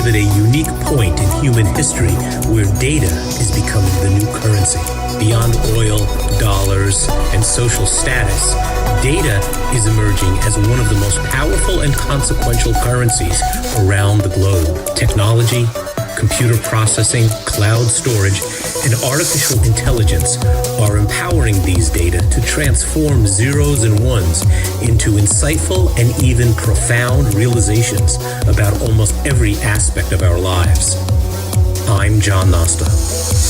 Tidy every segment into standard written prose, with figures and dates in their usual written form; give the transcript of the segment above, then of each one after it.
live at a unique point in human history where data is becoming the new currency. Beyond oil, dollars, and social status, data is emerging as one of the most powerful and consequential currencies around the globe. Technology, computer processing, cloud storage, and artificial intelligence are empowering these data to transform zeros and ones into insightful and even profound realizations about almost every aspect of our lives. I'm John Nosta.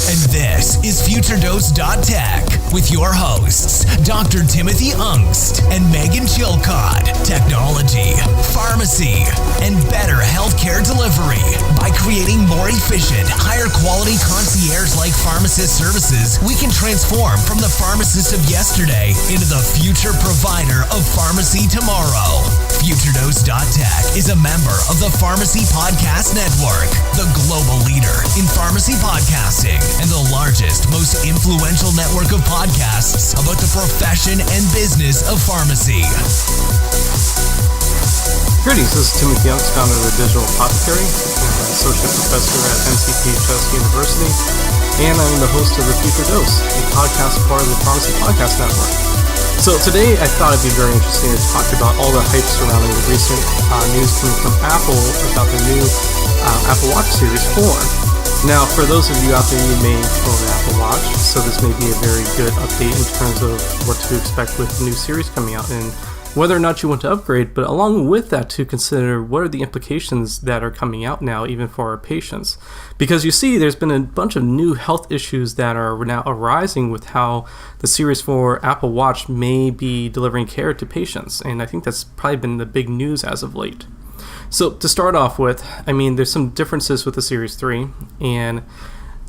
And this is FutureDose.Tech with your hosts, Dr. Timothy Ungst and Megan Chilcott. Technology, pharmacy, and better healthcare delivery. By creating more efficient, higher quality concierge-like pharmacist services, we can transform from the pharmacist of yesterday into the future provider of pharmacy tomorrow. FutureDose.Tech is a member of the Pharmacy Podcast Network, the global leader in pharmacy podcasting and the largest, most influential network of podcasts about the profession and business of pharmacy. Greetings, this is Timothy Ungst, founder of the Digital Apothecary. I'm an associate professor at NCPHS University, and I'm the host of the Future Dose, a podcast part of the Pharmacy Podcast Network. So today I thought it'd be very interesting to talk about all the hype surrounding the recent news coming from Apple about the new Apple Watch Series 4. Now, for those of you out there, you may own an Apple Watch, so this may be a very good update in terms of what to expect with the new series coming out and whether or not you want to upgrade, but along with that to consider what are the implications that are coming out now even for our patients. Because you see, there's been a bunch of new health issues that are now arising with how the Series 4 Apple Watch may be delivering care to patients, and I think that's probably been the big news as of late. So to start off with, I mean, there's some differences with the Series 3, and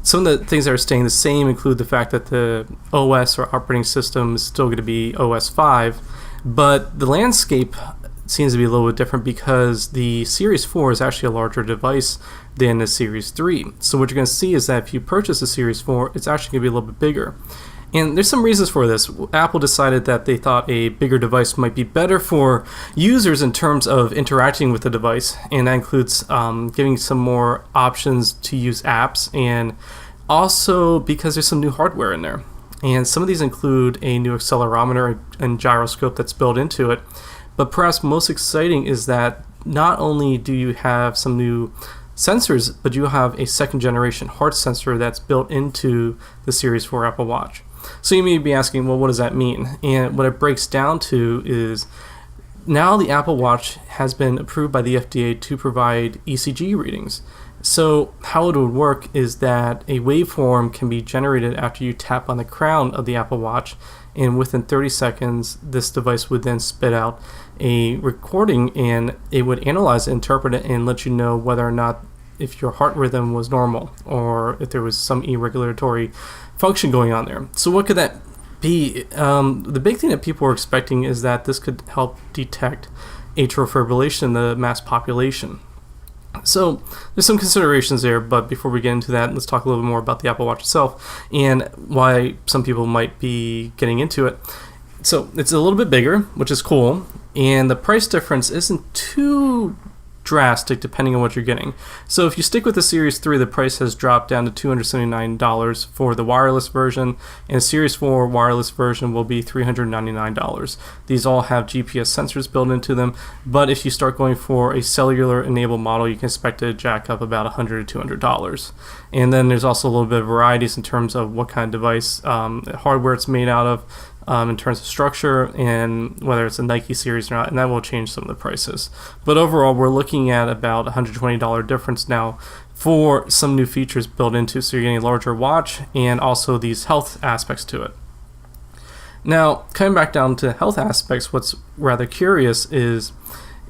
some of the things that are staying the same include the fact that the OS or operating system is still going to be OS 5, but the landscape seems to be a little bit different because the Series 4 is actually a larger device than the Series 3. So what you're going to see is that if you purchase the Series 4, it's actually going to be a little bit bigger. And there's some reasons for this. Apple decided that they thought a bigger device might be better for users in terms of interacting with the device, and that includes giving some more options to use apps, and also because there's some new hardware in there. And some of these include a new accelerometer and gyroscope that's built into it. But perhaps most exciting is that not only do you have some new sensors, but you have a second generation heart sensor that's built into the Series 4 Apple Watch. So you may be asking, well, what does that mean? And what it breaks down to is now the Apple Watch has been approved by the FDA to provide ECG readings. So how it would work is that a waveform can be generated after you tap on the crown of the Apple Watch, and within 30 seconds, this device would then spit out a recording, and it would analyze it, interpret it, and let you know whether or not if your heart rhythm was normal or if there was some irregulatory function going on there. So what could that be? The big thing that people were expecting is that this could help detect atrial fibrillation in the mass population. So there's some considerations there, but before we get into that, let's talk a little bit more about the Apple Watch itself and why some people might be getting into it. So it's a little bit bigger, which is cool, and the price difference isn't too drastic depending on what you're getting. So if you stick with the Series 3, the price has dropped down to $279 for the wireless version, and the Series 4 wireless version will be $399. These all have GPS sensors built into them, but if you start going for a cellular enabled model, you can expect to jack up about $100 to $200. And then there's also a little bit of varieties in terms of what kind of device, hardware it's made out of, in terms of structure, and whether it's a Nike series or not, and that will change some of the prices. But overall, we're looking at about $120 difference now for some new features built into, so you're getting a larger watch and also these health aspects to it. Now, coming back down to health aspects, what's rather curious is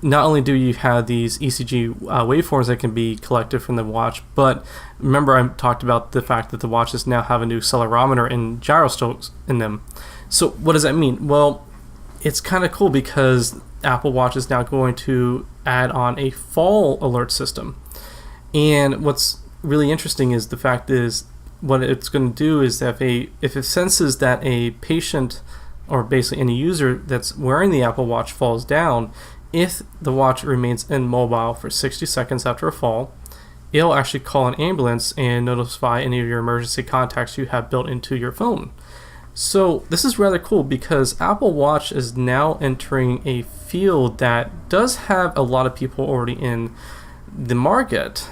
not only do you have these ECG waveforms that can be collected from the watch, but remember I talked about the fact that the watches now have a new accelerometer and gyroscopes in them. So what does that mean? Well, it's kind of cool because Apple Watch is now going to add on a fall alert system. And what's really interesting is the fact is what it's going to do is that if it senses that a patient or basically any user that's wearing the Apple Watch falls down, if the watch remains immobile for 60 seconds after a fall, it'll actually call an ambulance and notify any of your emergency contacts you have built into your phone. So this is rather cool because Apple Watch is now entering a field that does have a lot of people already in the market.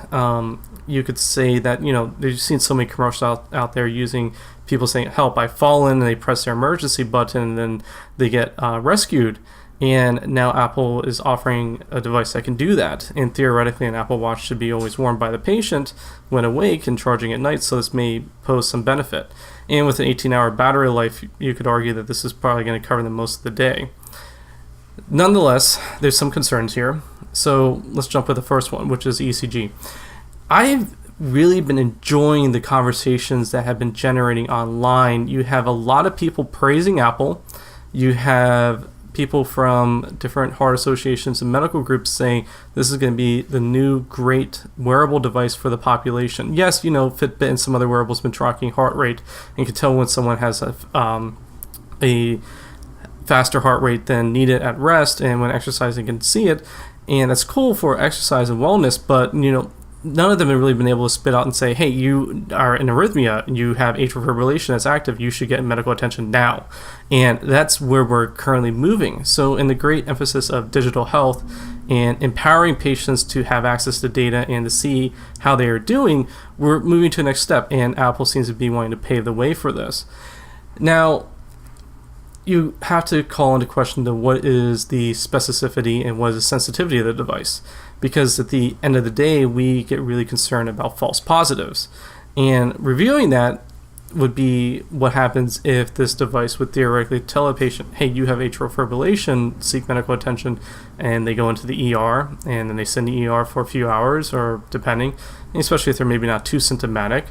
You could say that, you've seen so many commercials out there using people saying, help, I've fallen, and they press their emergency button and then they get rescued. And now Apple is offering a device that can do that. And theoretically, an Apple Watch should be always worn by the patient when awake and charging at night, so this may pose some benefit. And with an 18-hour battery life, you could argue that this is probably going to cover them most of the day. Nonetheless, there's some concerns here. So let's jump with the first one, which is ECG. I've really been enjoying the conversations that have been generating online. You have a lot of people praising Apple. You have people from different heart associations and medical groups saying this is going to be the new great wearable device for the population. Yes, Fitbit and some other wearables have been tracking heart rate and can tell when someone has a faster heart rate than needed at rest, and when exercising can see it. And that's cool for exercise and wellness, but none of them have really been able to spit out and say, hey, you are in arrhythmia, you have atrial fibrillation that's active, you should get medical attention now. And that's where we're currently moving. So in the great emphasis of digital health and empowering patients to have access to data and to see how they are doing, we're moving to the next step, and Apple seems to be wanting to pave the way for this. Now, you have to call into question what is the specificity and what is the sensitivity of the device, because at the end of the day, we get really concerned about false positives. And reviewing that would be what happens if this device would theoretically tell a patient, hey, you have atrial fibrillation, seek medical attention, and they go into the ER, and then they send the ER for a few hours, or depending, especially if they're maybe not too symptomatic,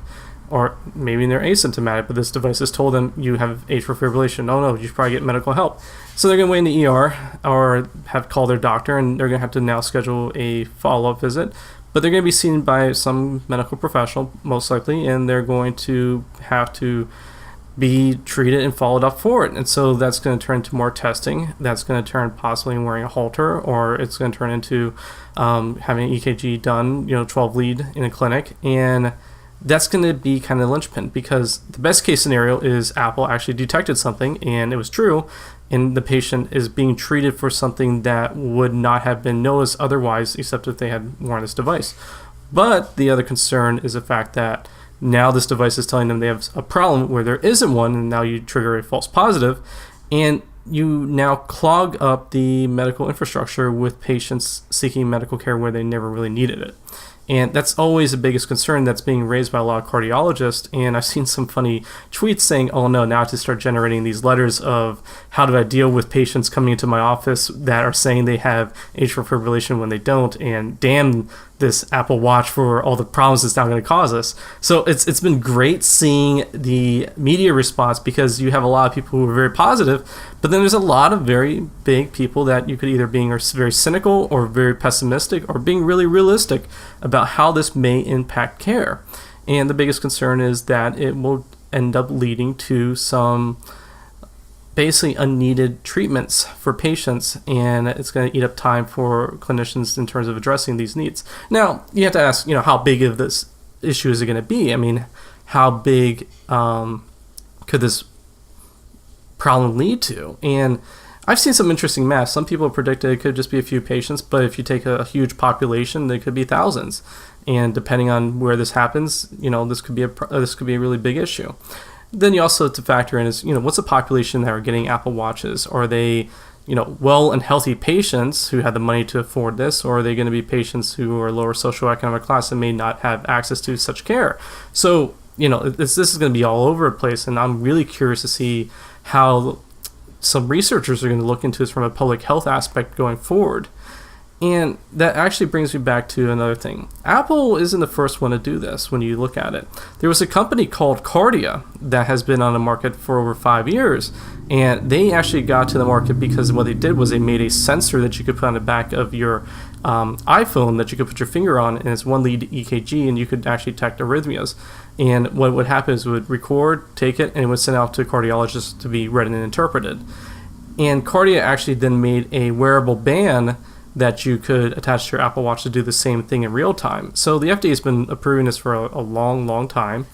or maybe they're asymptomatic, but this device has told them you have atrial fibrillation. Oh no, you should probably get medical help. So they're going to wait in the ER or have called their doctor, and they're going to have to now schedule a follow-up visit. But they're going to be seen by some medical professional, most likely, and they're going to have to be treated and followed up for it. And so that's going to turn into more testing. That's going to turn possibly wearing a halter, or it's going to turn into having an EKG done, 12 lead in a clinic. And that's going to be kind of the linchpin, because the best case scenario is Apple actually detected something and it was true, and the patient is being treated for something that would not have been noticed otherwise, except if they had worn this device. But the other concern is the fact that now this device is telling them they have a problem where there isn't one, and now you trigger a false positive, and you now clog up the medical infrastructure with patients seeking medical care where they never really needed it. And that's always the biggest concern that's being raised by a lot of cardiologists. And I've seen some funny tweets saying, oh no, now I have to start generating these letters of how do I deal with patients coming into my office that are saying they have atrial fibrillation when they don't, and damn this Apple Watch for all the problems it's now going to cause us. So it's been great seeing the media response, because you have a lot of people who are very positive, but then there's a lot of very big people that you could either being very cynical or very pessimistic or being really realistic about how this may impact care. And the biggest concern is that it will end up leading to some basically unneeded treatments for patients, and it's going to eat up time for clinicians in terms of addressing these needs. Now, you have to ask, how big of this issue is it going to be? I mean, how big could this problem lead to? And I've seen some interesting math. Some people predicted it could just be a few patients, but if you take a huge population, there could be thousands. And depending on where this happens, this could be a really big issue. Then you also have to factor in is, what's the population that are getting Apple Watches? Are they, well and healthy patients who have the money to afford this, or are they going to be patients who are lower socioeconomic class and may not have access to such care? So, this is going to be all over the place, and I'm really curious to see how some researchers are going to look into this from a public health aspect going forward. And that actually brings me back to another thing. Apple isn't the first one to do this when you look at it. There was a company called Kardia that has been on the market for over 5 years, and they actually got to the market because what they did was they made a sensor that you could put on the back of your iPhone that you could put your finger on, and it's one lead EKG, and you could actually detect arrhythmias. And what would happen is it would record, take it, and it would send out to cardiologists to be read and interpreted. And Kardia actually then made a wearable band that you could attach to your Apple Watch to do the same thing in real time. So the FDA has been approving this for a long time,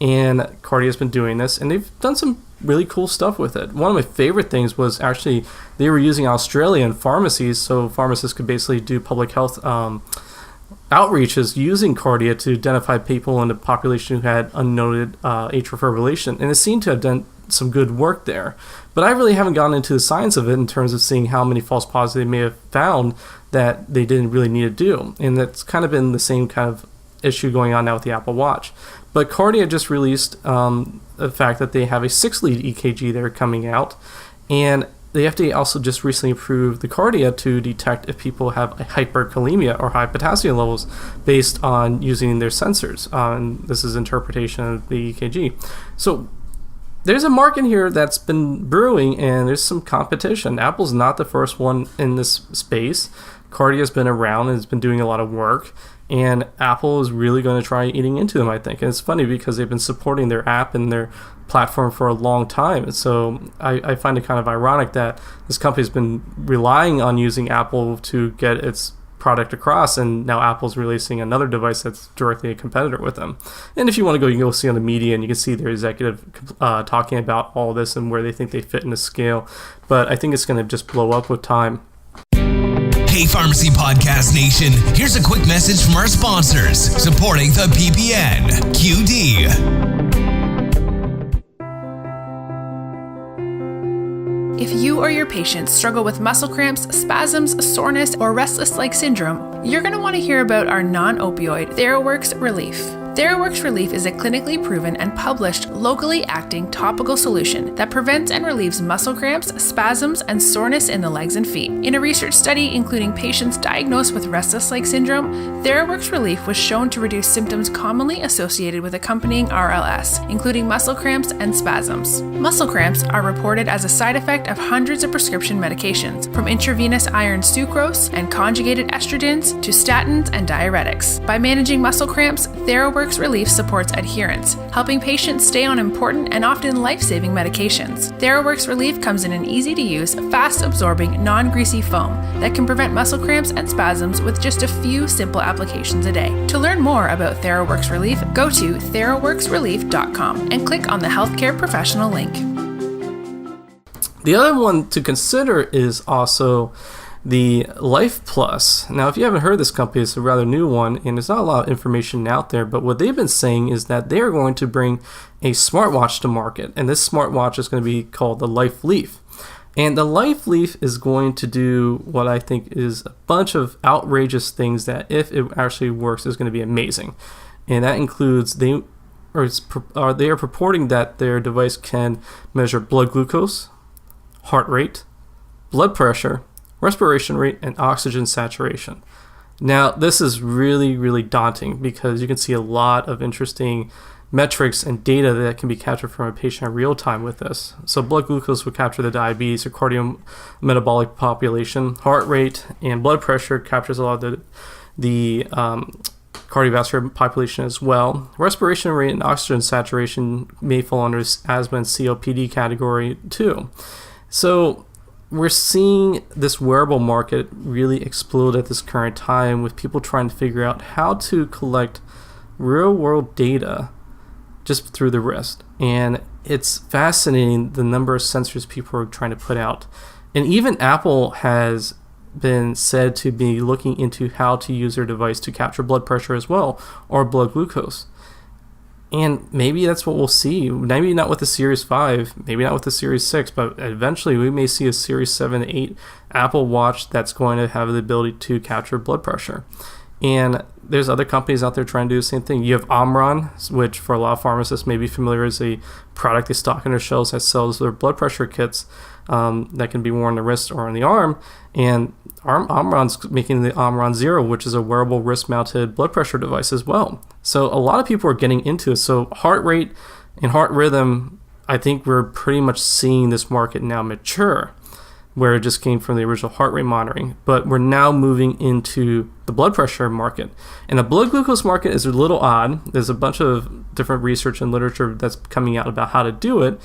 and Kardia has been doing this, and they've done some really cool stuff with it. One of my favorite things was actually they were using Australian pharmacies, so pharmacists could basically do public health outreaches using Kardia to identify people in the population who had unnoted atrial fibrillation, and it seemed to have done some good work there. But I really haven't gotten into the science of it in terms of seeing how many false positives they may have found that they didn't really need to do. And that's kind of been the same kind of issue going on now with the Apple Watch. But Kardia just released the fact that they have a 6-lead EKG that are coming out. And the FDA also just recently approved the Kardia to detect if people have a hyperkalemia or high potassium levels based on using their sensors. And this is interpretation of the EKG. So there's a market here that's been brewing, and there's some competition. Apple's not the first one in this space. Kardia's been around and has been doing a lot of work, and Apple is really going to try eating into them, I think. And it's funny because they've been supporting their app and their platform for a long time. So I find it kind of ironic that this company's been relying on using Apple to get its product across, and now Apple's releasing another device that's directly a competitor with them. And if you want to go, you can go see on the media, and you can see their executive talking about all this and where they think they fit in the scale. But I think it's going to just blow up with time. Hey, Pharmacy Podcast Nation, here's a quick message from our sponsors supporting the PPN, QD. If you or your patients struggle with muscle cramps, spasms, soreness, or restless leg syndrome, you're going to want to hear about our non-opioid TheraWorks Relief. TheraWorks Relief is a clinically proven and published locally acting topical solution that prevents and relieves muscle cramps, spasms, and soreness in the legs and feet. In a research study including patients diagnosed with restless leg syndrome, TheraWorks Relief was shown to reduce symptoms commonly associated with accompanying RLS, including muscle cramps and spasms. Muscle cramps are reported as a side effect of hundreds of prescription medications, from intravenous iron sucrose and conjugated estrogens to statins and diuretics. By managing muscle cramps, TheraWorks Relief supports adherence, helping patients stay on important and often life-saving medications. TheraWorks Relief comes in an easy-to-use, fast-absorbing, non-greasy foam that can prevent muscle cramps and spasms with just a few simple applications a day. To learn more about TheraWorks Relief, go to theraworksrelief.com and click on the healthcare professional link. The other one to consider is also the Life Plus. Now, if you haven't heard of this company, it's a rather new one, and there's not a lot of information out there, but what they've been saying is that they're going to bring a smartwatch to market, and this smartwatch is going to be called the Life Leaf. And the Life Leaf is going to do what I think is a bunch of outrageous things that, if it actually works, is going to be amazing. And that includes they are purporting that their device can measure blood glucose, heart rate, blood pressure, respiration rate, and oxygen saturation. Now, this is really, really daunting because you can see a lot of interesting metrics and data that can be captured from a patient in real time with this. So blood glucose would capture the diabetes or cardiometabolic population. Heart rate and blood pressure captures a lot of the cardiovascular population as well. Respiration rate and oxygen saturation may fall under asthma and COPD category too. So we're seeing this wearable market really explode at this current time, with people trying to figure out how to collect real-world data just through the wrist. And it's fascinating the number of sensors people are trying to put out. And even Apple has been said to be looking into how to use their device to capture blood pressure as well, or blood glucose. And maybe that's what we'll see. Maybe not with the Series 5, maybe not with the Series 6, but eventually we may see a Series 7, 8 Apple Watch that's going to have the ability to capture blood pressure. And there's other companies out there trying to do the same thing. You have Omron, which for a lot of pharmacists may be familiar as a product they stock on their shelves that sells their blood pressure kits that can be worn on the wrist or on the arm. And Omron's making the Omron Zero, which is a wearable wrist-mounted blood pressure device as well. So a lot of people are getting into it. So heart rate and heart rhythm, I think we're pretty much seeing this market now mature, where it just came from the original heart rate monitoring. But we're now moving into the blood pressure market. And the blood glucose market is a little odd. There's a bunch of different research and literature that's coming out about how to do it.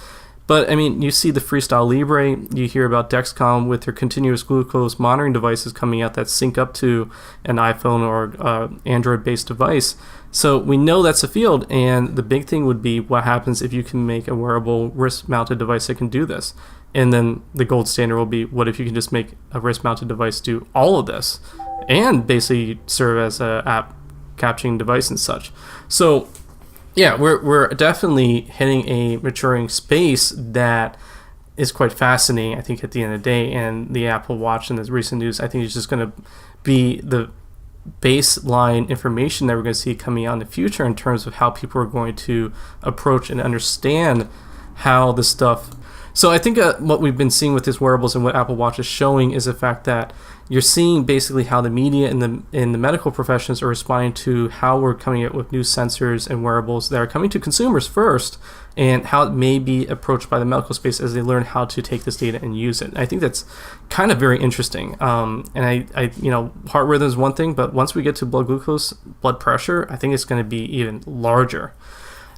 But I mean, you see the Freestyle Libre, you hear about Dexcom with their continuous glucose monitoring devices coming out that sync up to an iPhone or Android-based device. So we know that's a field, and the big thing would be what happens if you can make a wearable wrist-mounted device that can do this. And then the gold standard will be, what if you can just make a wrist-mounted device do all of this and basically serve as an app capturing device and such. So yeah, we're definitely hitting a maturing space that is quite fascinating, I think, at the end of the day. And the Apple Watch and the recent news, I think, is just going to be the baseline information that we're going to see coming out in the future in terms of how people are going to approach and understand how this stuff. So I think what we've been seeing with these wearables and what Apple Watch is showing is the fact that you're seeing basically how the media and the medical professions are responding to how we're coming up with new sensors and wearables that are coming to consumers first, and how it may be approached by the medical space as they learn how to take this data and use it. And I think that's kind of very interesting. And I heart rhythm is one thing, but once we get to blood glucose, blood pressure, I think it's going to be even larger.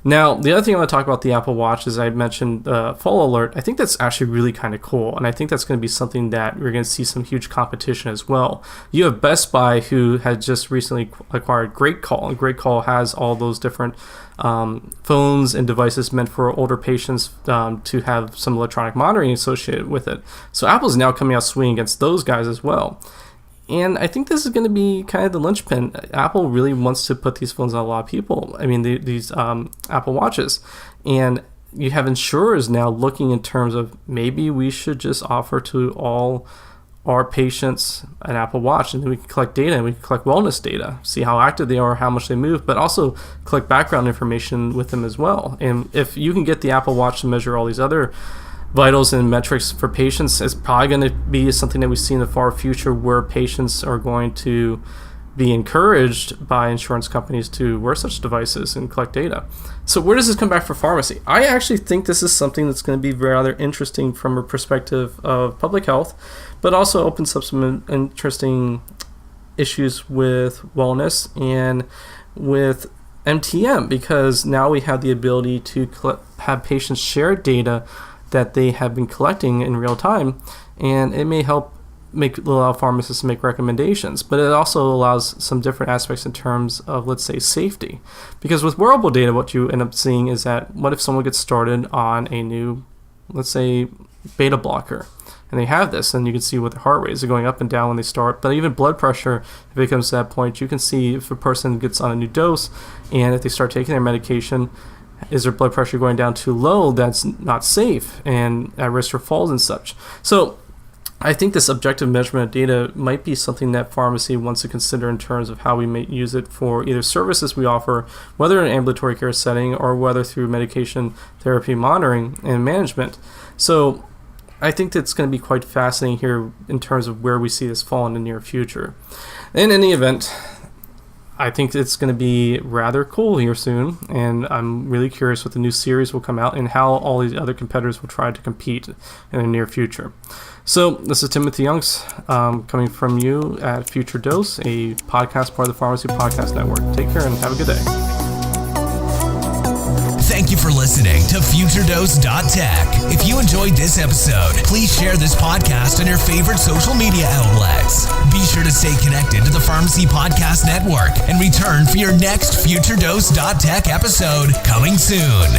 Now, the other thing I want to talk about the Apple Watch is I mentioned fall alert. I think that's actually really kind of cool, and I think that's going to be something that we're going to see some huge competition as well. You have BestBuy, who had just recently acquired GreatCall, and GreatCall has all those different phones and devices meant for older patients to have some electronic monitoring associated with it. So Apple's now coming out swinging against those guys as well. And I think this is going to be kind of the linchpin. Apple really wants to put these phones on a lot of people. I mean, these Apple Watches. And you have insurers now looking in terms of maybe we should just offer to all our patients an Apple Watch, and then we can collect data, and we can collect wellness data, see how active they are, how much they move, but also collect background information with them as well. And if you can get the Apple Watch to measure all these other vitals and metrics for patients, it's probably going to be something that we see in the far future, where patients are going to be encouraged by insurance companies to wear such devices and collect data. So where does this come back for pharmacy? I actually think this is something that's going to be rather interesting from a perspective of public health, but also opens up some interesting issues with wellness and with MTM, because now we have the ability to have patients share data that they have been collecting in real time, and it may help allow pharmacists to make recommendations, but it also allows some different aspects in terms of, let's say, safety. Because with wearable data, what you end up seeing is that, what if someone gets started on a new, let's say, beta blocker, and they have this, and you can see what their heart rate is going up and down when they start, but even blood pressure, if it comes to that point, you can see if a person gets on a new dose, and if they start taking their medication, is their blood pressure going down too low? That's not safe and at risk for falls and such. So I think this objective measurement of data might be something that pharmacy wants to consider in terms of how we may use it for either services we offer, whether in an ambulatory care setting or whether through medication therapy monitoring and management. So I think that's going to be quite fascinating here in terms of where we see this fall in the near future. In any event, I think it's going to be rather cool here soon, and I'm really curious what the new series will come out and how all these other competitors will try to compete in the near future. So this is Timothy Youngs coming from you at Future Dose, a podcast part of the Pharmacy Podcast Network. Take care and have a good day. Thank you for listening to FutureDose.Tech. If you enjoyed this episode, please share this podcast on your favorite social media outlets. Be sure to stay connected to the Pharmacy Podcast Network and return for your next FutureDose.Tech episode coming soon.